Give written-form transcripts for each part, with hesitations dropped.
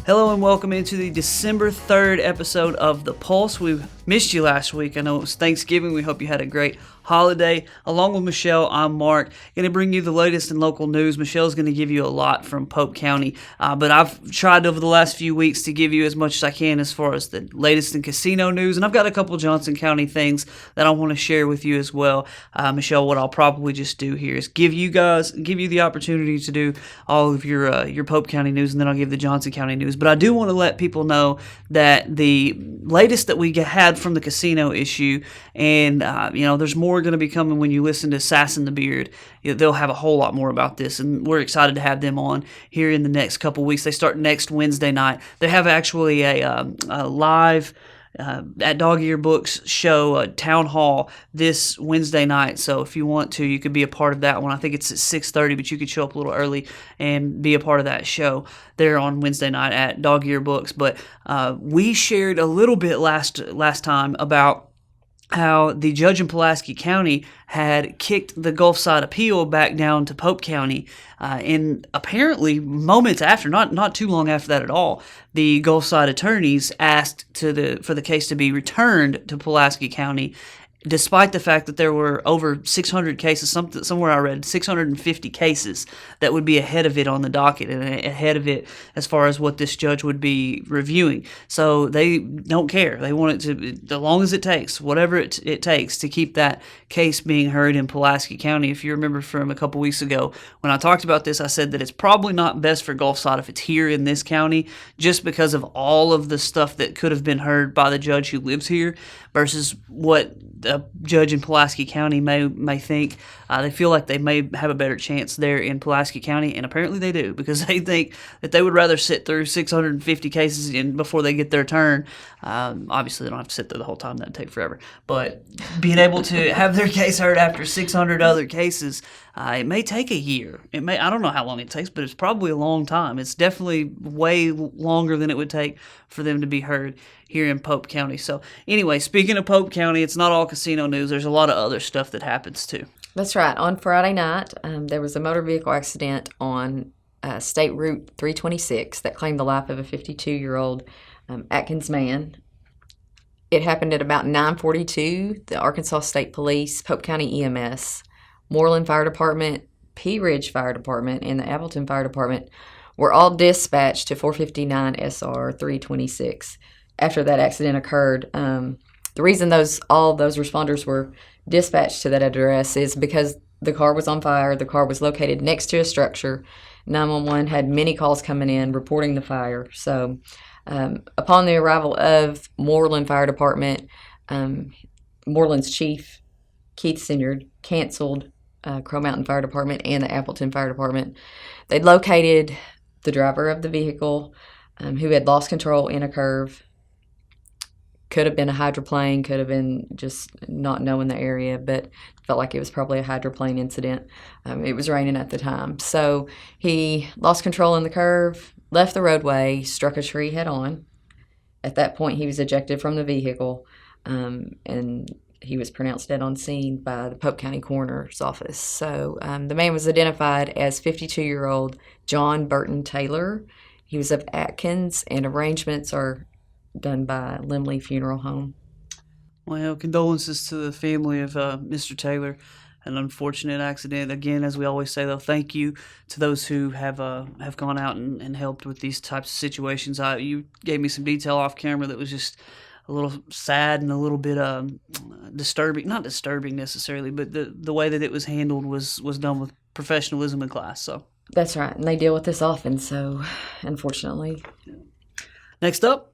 Hello and welcome into the December 3rd episode of The Pulse. We missed you last week. I know it was Thanksgiving. We hope you had a great holiday. Along with Michelle, I'm Mark. Going to bring you the latest in local news. Michelle's going to give you a lot from Pope County, but I've tried over the last few weeks to give you as much as I can as far as the latest in casino news, and I've got a couple Johnson County things that I want to share with you as well. Michelle, what I'll probably just do here is give you the opportunity to do all of your Pope County news, and then I'll give the Johnson County news. But I do want to let people know that the latest that we had from the casino issue, and there's more going to be coming when you listen to Sass and the Beard. They'll have a whole lot more about this, and we're excited to have them on here in the next couple weeks. They start next Wednesday night. They have actually a live at Dog Ear Books show, Town Hall, this Wednesday night. So if you want to, you could be a part of that one. I think it's at 6:30, but you could show up a little early and be a part of that show there on Wednesday night at Dog Ear Books. But we shared a little bit last time about how the judge in Pulaski County had kicked the Gulfside appeal back down to Pope County, and apparently moments after, not too long after that at all, the Gulfside attorneys asked for the case to be returned to Pulaski County, despite the fact that there were over 600 cases, somewhere I read 650 cases that would be ahead of it on the docket and ahead of it as far as what this judge would be reviewing. So they don't care. They want it to, as long as it takes, whatever it takes to keep that case being heard in Pulaski County. If you remember from a couple weeks ago when I talked about this, I said that it's probably not best for Gulfside if it's here in this county, just because of all of the stuff that could have been heard by the judge who lives here versus what a judge in Pulaski County may think. They feel like they may have a better chance there in Pulaski County, and apparently they do, because they think that they would rather sit through 650 cases before they get their turn. Obviously, they don't have to sit there the whole time. That'd take forever. But being able to have their case heard after 600 other cases, it may take a year. I don't know how long it takes, but it's probably a long time. It's definitely way longer than it would take for them to be heard here in Pope County. So anyway, speaking of Pope County, it's not all casino news. There's a lot of other stuff that happens too. That's right. On Friday night, there was a motor vehicle accident on State Route 326 that claimed the life of a 52-year-old Atkins man. It happened at about 9:42. The Arkansas State Police, Pope County EMS, Moreland Fire Department, Pea Ridge Fire Department, and the Appleton Fire Department were all dispatched to 459 SR 326 after that accident occurred. The reason all those responders were dispatched to that address is because the car was on fire. The car was located next to a structure. 911 had many calls coming in reporting the fire. So upon the arrival of Moreland Fire Department, Moreland's chief, Keith Sinyard, canceled Crow Mountain Fire Department and the Appleton Fire Department. They located the driver of the vehicle who had lost control in a curve. Could have been a hydroplane, could have been just not knowing the area, but felt like it was probably a hydroplane incident. It was raining at the time. So he lost control in the curve, left the roadway, struck a tree head on. At that point, he was ejected from the vehicle, and he was pronounced dead on scene by the Pope County Coroner's Office. So the man was identified as 52-year-old John Burton Taylor. He was of Atkins, and arrangements are done by Limley Funeral Home. Well, condolences to the family of Mr. Taylor. An unfortunate accident. Again, as we always say, though, thank you to those who have gone out and helped with these types of situations. You gave me some detail off camera that was just a little sad and a little bit disturbing. Not disturbing necessarily, but the way that it was handled was done with professionalism and class. So that's right, and they deal with this often. So, unfortunately. Next up,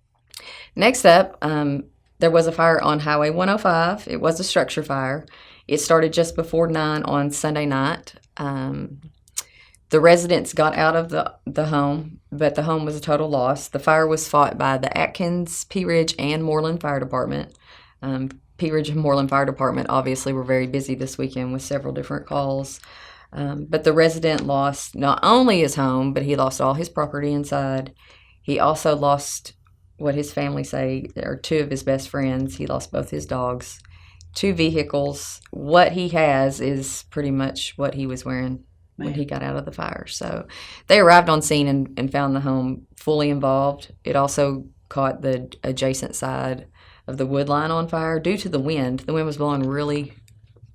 there was a fire on Highway 105. It was a structure fire. It started just before 9 on Sunday night. The residents got out of the home, but the home was a total loss. The fire was fought by the Atkins, Pea Ridge, and Moreland Fire Department. Pea Ridge and Moreland Fire Department obviously were very busy this weekend with several different calls. But the resident lost not only his home, but he lost all his property inside. He also lost what his family say are two of his best friends. He lost both his dogs, 2 vehicles. What he has is pretty much what he was wearing when he got out of the fire. So they arrived on scene and found the home fully involved. It also caught the adjacent side of the wood line on fire due to the wind. The wind was blowing really,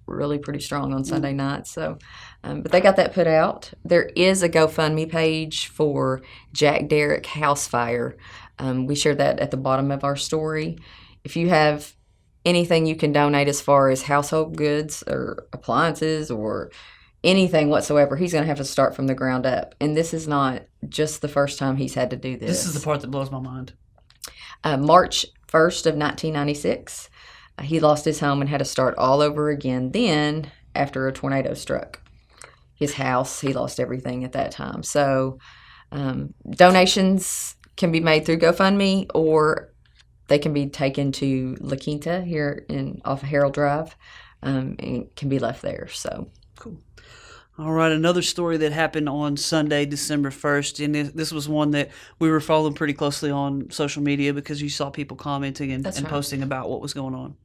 really pretty strong on Sunday night. So, but they got that put out. There is a GoFundMe page for Jack Derrick House Fire. We shared that at the bottom of our story. If you have anything you can donate as far as household goods or appliances or anything whatsoever, he's going to have to start from the ground up. And this is not just the first time he's had to do this. This is the part that blows my mind. March 1st of 1996, he lost his home and had to start all over again then after a tornado struck his house. He lost everything at that time. So donations can be made through GoFundMe, or they can be taken to La Quinta here off of Harold Drive, and can be left there. So cool. All right, another story that happened on Sunday, December 1st, and this was one that we were following pretty closely on social media because you saw people commenting and posting about what was going on.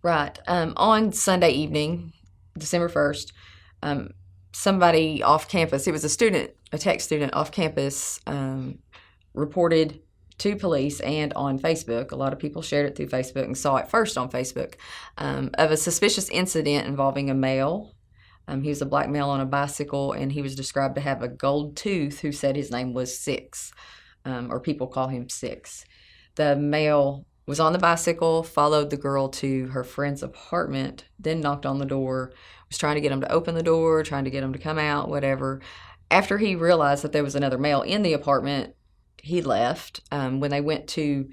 Right. On Sunday evening, December 1st, somebody off campus, it was a tech student off campus, reported to police and on Facebook. A lot of people shared it through Facebook and saw it first on Facebook, of a suspicious incident involving a male. He was a black male on a bicycle, and he was described to have a gold tooth who said his name was Six, or people call him Six. The male was on the bicycle, followed the girl to her friend's apartment, then knocked on the door, was trying to get him to open the door, trying to get him to come out, whatever. After he realized that there was another male in the apartment, he left. When they went to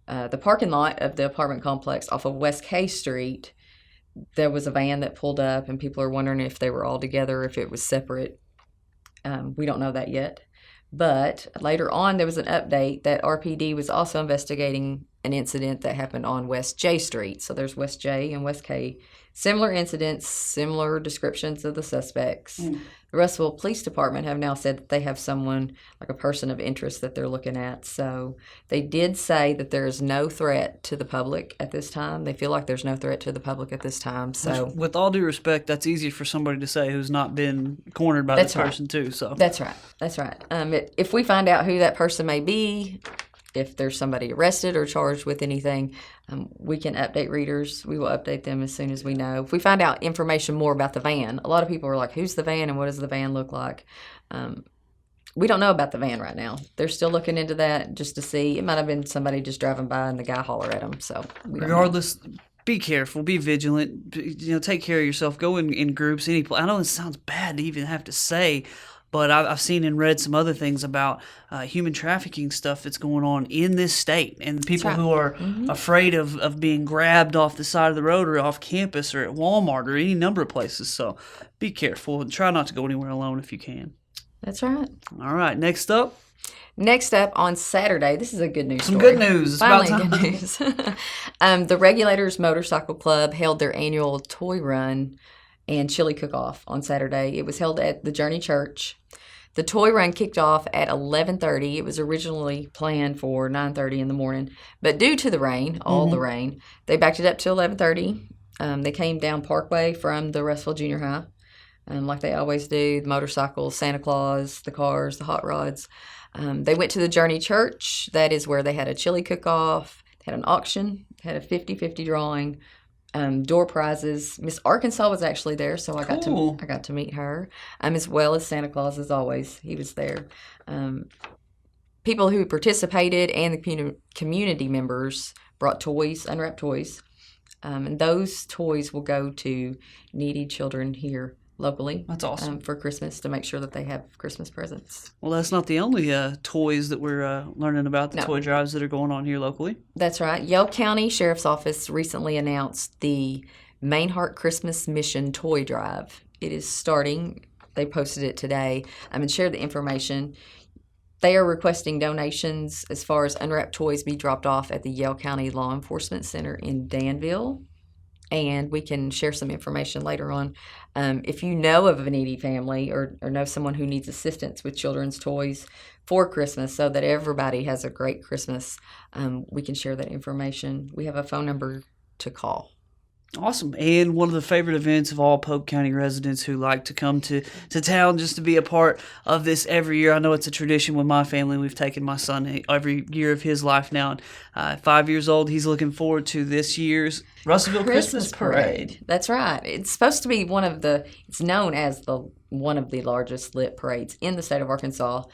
the parking lot of the apartment complex off of West K Street, there was a van that pulled up, and people are wondering if they were all together, if it was separate. We don't know that yet. But later on, there was an update that RPD was also investigating an incident that happened on West J Street. So there's West J and West K. Similar incidents, similar descriptions of the suspects. The Russellville Police Department have now said that they have someone, like a person of interest, that they're looking at. So they did say that there is no threat to the public at this time. They feel like there's no threat to the public at this time. So, with all due respect, that's easy for somebody to say who's not been cornered by this person too. So that's right. That's right. If we find out who that person may be, if there's somebody arrested or charged with anything, we can update readers. We will update them as soon as we know. If we find out information more about the van, a lot of people are like, who's the van and what does the van look like? We don't know about the van right now. They're still looking into that just to see. It might have been somebody just driving by and the guy hollered at them. So regardless, be careful, be vigilant, take care of yourself, go in groups. I know it sounds bad to even have to say, but I've seen and read some other things about human trafficking stuff that's going on in this state, and people who are afraid of being grabbed off the side of the road or off campus or at Walmart or any number of places. So be careful and try not to go anywhere alone if you can. That's right. All right, next up. Next up on Saturday, this is a good news story. Some good news. It's Finally about time. Good news. The Regulators Motorcycle Club held their annual toy run and chili cook-off on Saturday. It was held at the Journey Church. The toy run kicked off at 11:30. It was originally planned for 9:30 in the morning, but due to the rain, the rain, they backed it up to 11:30. They came down Parkway from the Russellville Junior High, like they always do. The motorcycles, Santa Claus, the cars, the hot rods. They went to the Journey Church. That is where they had a chili cook-off. They had an auction, had a 50-50 drawing. Door prizes. Miss Arkansas was actually there, so I got to meet her, as well as Santa Claus, as always. He was there. People who participated and the community members brought toys, unwrapped toys, and those toys will go to needy children here locally. That's awesome. For Christmas, to make sure that they have Christmas presents. Well, that's not the only toys that we're learning about, the toy drives that are going on here locally. That's right. Yell County Sheriff's Office recently announced the Main Heart Christmas Mission Toy Drive. It is starting. They posted it today and shared the information. They are requesting donations as far as unwrapped toys be dropped off at the Yell County Law Enforcement Center in Danville. And we can share some information later on. If you know of a needy family or know someone who needs assistance with children's toys for Christmas so that everybody has a great Christmas, we can share that information. We have a phone number to call. Awesome. And one of the favorite events of all Pope County residents who like to come to town just to be a part of this every year. I know it's a tradition with my family. We've taken my son every year of his life now. And 5 years old, he's looking forward to this year's Russellville Christmas Parade. That's right. It's supposed to be it's known as one of the largest lit parades in the state of Arkansas.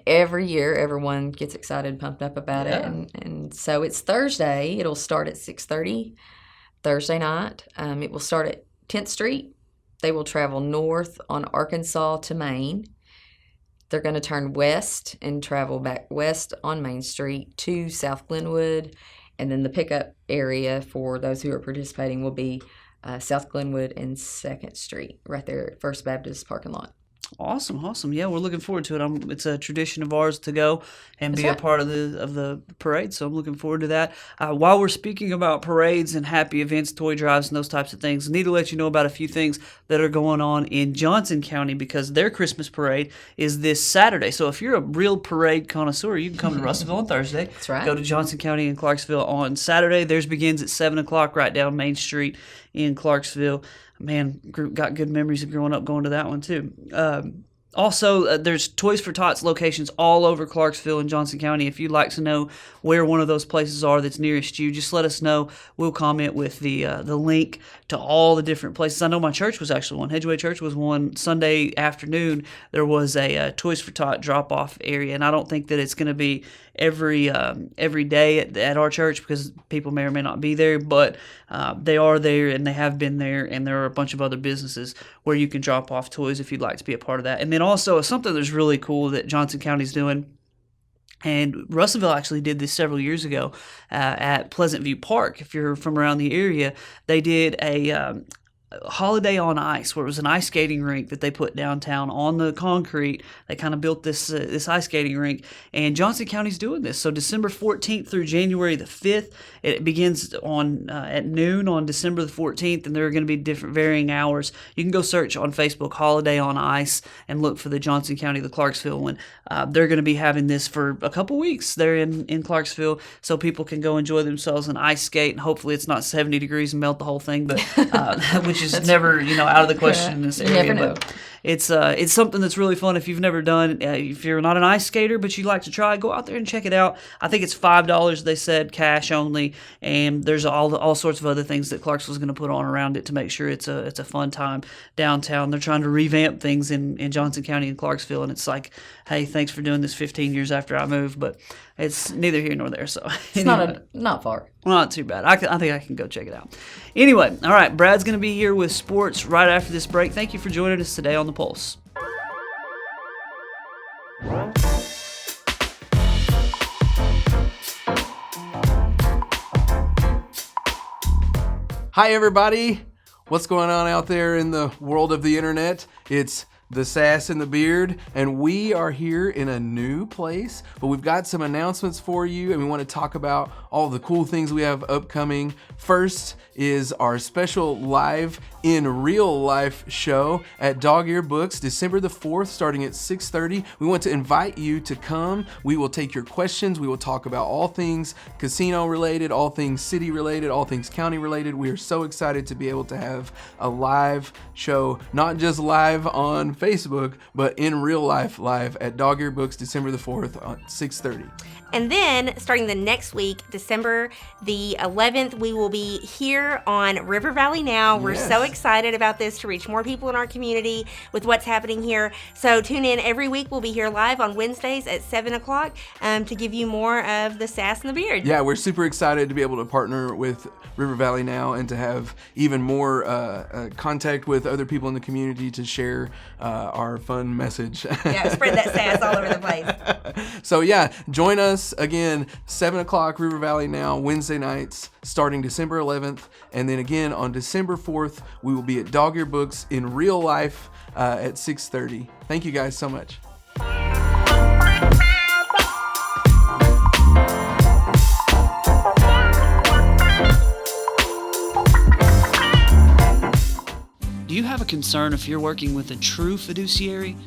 Every year, everyone gets excited and pumped up about it. And so it's Thursday. It'll start at 6:30. Thursday night. It will start at 10th Street. They will travel north on Arkansas to Main. They're going to turn west and travel back west on Main Street to South Glenwood. And then the pickup area for those who are participating will be South Glenwood and 2nd Street, right there at First Baptist parking lot. Awesome. Yeah, we're looking forward to it. It's a tradition of ours to go and be a part of the parade, so I'm looking forward to that. While we're speaking about parades and happy events, toy drives, and those types of things, I need to let you know about a few things that are going on in Johnson County because their Christmas parade is this Saturday. So if you're a real parade connoisseur, you can come to Russellville on Thursday. That's right. Go to Johnson County and Clarksville on Saturday. Theirs begins at 7 o'clock right down Main Street in Clarksville. Man, got good memories of growing up going to that one too. Also, there's Toys for Tots locations all over Clarksville and Johnson County. If you'd like to know where one of those places are that's nearest you, just let us know. We'll comment with the link to all the different places. I know my church was actually one. Hedgeway Church was one. Sunday afternoon, there was a Toys for Tot drop-off area, and I don't think that it's going to be every day at our church because people may or may not be there, but they are there and they have been there, and there are a bunch of other businesses where you can drop off toys if you'd like to be a part of that. And then also something that's really cool that Johnson County's doing, and Russellville actually did this several years ago at Pleasant View Park. If you're from around the area, they did a Holiday on Ice, where it was an ice skating rink that they put downtown on the concrete. They kind of built this ice skating rink, and Johnson County's doing this. So December 14th through January the 5th, it begins on at noon on December the 14th, and there are going to be different varying hours. You can go search on Facebook Holiday on Ice and look for the Johnson County, the Clarksville one. They're going to be having this for a couple weeks there in Clarksville, so people can go enjoy themselves and ice skate, and hopefully it's not 70 degrees and melt the whole thing, but which is never, out of the question in this area. You never know. But it's something that's really fun if you've never done. If you're not an ice skater but you'd like to try, go out there and check it out. I think it's $5. They said cash only, and there's all sorts of other things that Clarksville's going to put on around it to make sure it's a fun time downtown. They're trying to revamp things in Johnson County and Clarksville, and it's like, hey, thanks for doing this 15 years after I moved, but it's neither here nor there. So it's not far. Well, not too bad. I think I can go check it out. Anyway, all right, Brad's going to be here with sports right after this break. Thank you for joining us today on The Pulse. Hi, everybody. What's going on out there in the world of the internet? It's the Sass and the Beard, and we are here in a new place, but we've got some announcements for you, and we want to talk about all the cool things we have upcoming. First is our special live in real life show at Dog Ear Books, December the 4th, starting at 6:30. We want to invite you to come. We will take your questions. We will talk about all things casino related, all things city related, all things county related. We are so excited to be able to have a live show, not just live on Facebook, but in real life live at Dog Ear Books, December the 4th at 6:30. And then starting the next week, December the 11th, we will be here on River Valley Now. We're so excited about this to reach more people in our community with what's happening here. So tune in every week. We'll be here live on Wednesdays at 7 o'clock to give you more of the Sass and the Beard. Yeah, we're super excited to be able to partner with River Valley Now and to have even more contact with other people in the community to share our fun message. Yeah, spread that sass all over the place. So yeah, join us again, 7 o'clock, River Valley Now, Wednesday nights, starting December 11th. And then again on December 4th, we will be at Dog Ear Books in real life at 6:30. Thank you guys so much. Do you have a concern if you're working with a true fiduciary?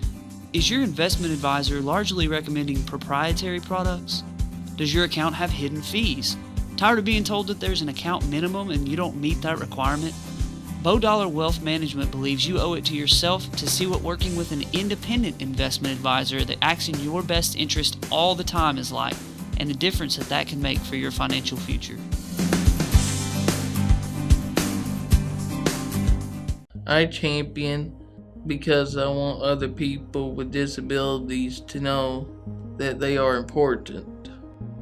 Is your investment advisor largely recommending proprietary products? Does your account have hidden fees? Tired of being told that there's an account minimum and you don't meet that requirement? Bow Dollar Wealth Management believes you owe it to yourself to see what working with an independent investment advisor that acts in your best interest all the time is like, and the difference that can make for your financial future. I champion because I want other people with disabilities to know that they are important.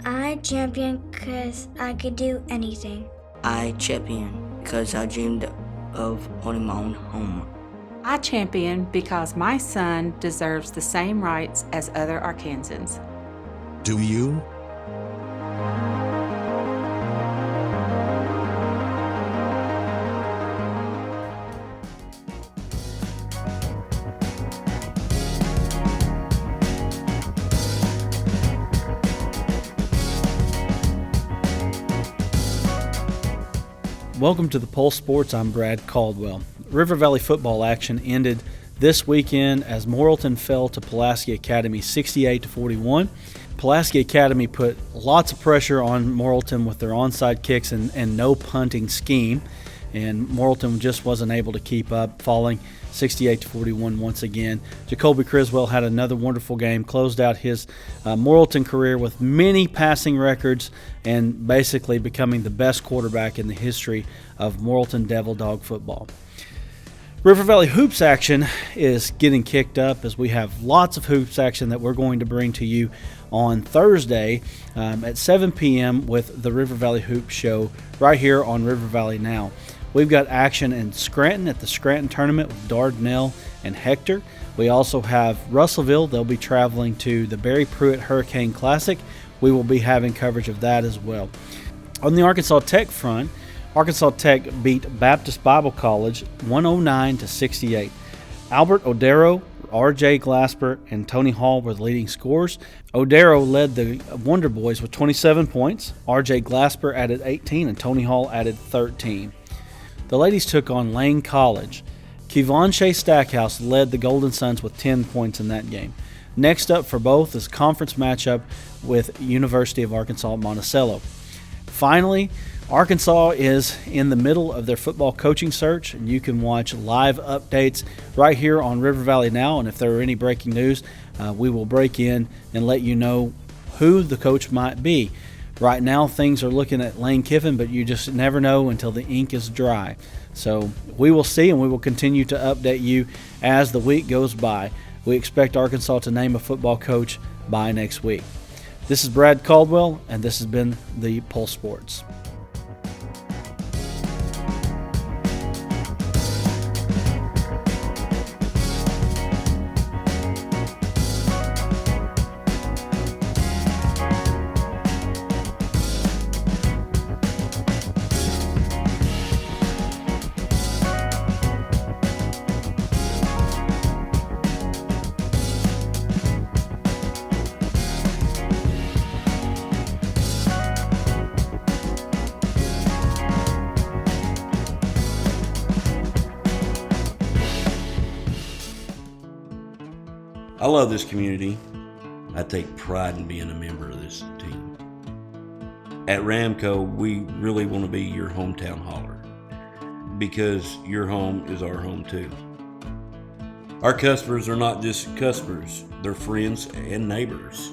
I champion because I could do anything. I champion because I dreamed of owning my own home. I champion because my son deserves the same rights as other Arkansans. Do you? Welcome to the Pulse Sports. I'm Brad Caldwell. River Valley football action ended this weekend as Morrilton fell to Pulaski Academy 68-41. Pulaski Academy put lots of pressure on Morrilton with their onside kicks and no punting scheme, and Morrilton just wasn't able to keep up, falling 68-41 once again. Jacoby Criswell had another wonderful game, closed out his Morrilton career with many passing records and basically becoming the best quarterback in the history of Morrilton Devil Dog football. River Valley Hoops action is getting kicked up as we have lots of hoops action that we're going to bring to you on Thursday at 7 p.m. with the River Valley Hoops Show right here on River Valley Now. We've got action in Scranton at the Scranton Tournament with Dardanelle and Hector. We also have Russellville. They'll be traveling to the Barry Pruitt Hurricane Classic. We will be having coverage of that as well. On the Arkansas Tech front, Arkansas Tech beat Baptist Bible College 109-68. Albert Odero, R.J. Glasper, and Tony Hall were the leading scorers. Odero led the Wonder Boys with 27 points. R.J. Glasper added 18, and Tony Hall added 13. The ladies took on Lane College. Kevonshea Stackhouse led the Golden Suns with 10 points in that game. Next up for both is conference matchup with University of Arkansas at Monticello. Finally, Arkansas is in the middle of their football coaching search, and you can watch live updates right here on River Valley Now. And if there are any breaking news, we will break in and let you know who the coach might be. Right now, things are looking at Lane Kiffin, but you just never know until the ink is dry. So we will see, and we will continue to update you as the week goes by. We expect Arkansas to name a football coach by next week. This is Brad Caldwell, and this has been the Pulse Sports. I love this community. I take pride in being a member of this team. At Ramco, we really want to be your hometown hauler because your home is our home too. Our customers are not just customers, they're friends and neighbors.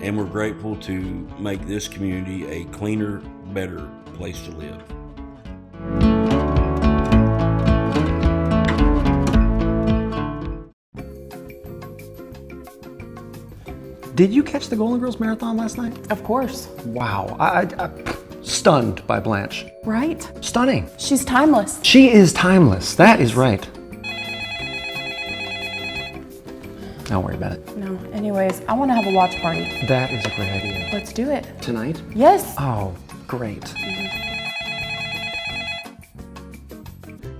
And we're grateful to make this community a cleaner, better place to live. Did you catch the Golden Girls Marathon last night? Of course. Wow. I'm stunned by Blanche. Right? Stunning. She's timeless. She is timeless. That is right. Don't worry about it. No. Anyways, I want to have a watch party. That is a great idea. Let's do it. Tonight? Yes. Oh, great.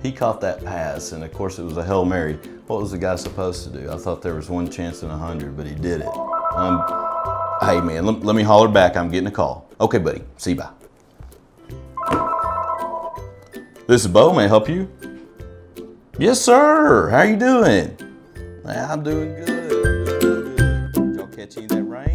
He caught that pass, and of course it was a Hail Mary. What was the guy supposed to do? I thought there was one chance in 100, but he did it. Hey man, let me holler back. I'm getting a call. Okay, buddy. See you, bye. This is Bo. May I help you? Yes, sir. How you doing? I'm doing good. Did y'all catch any of that rain?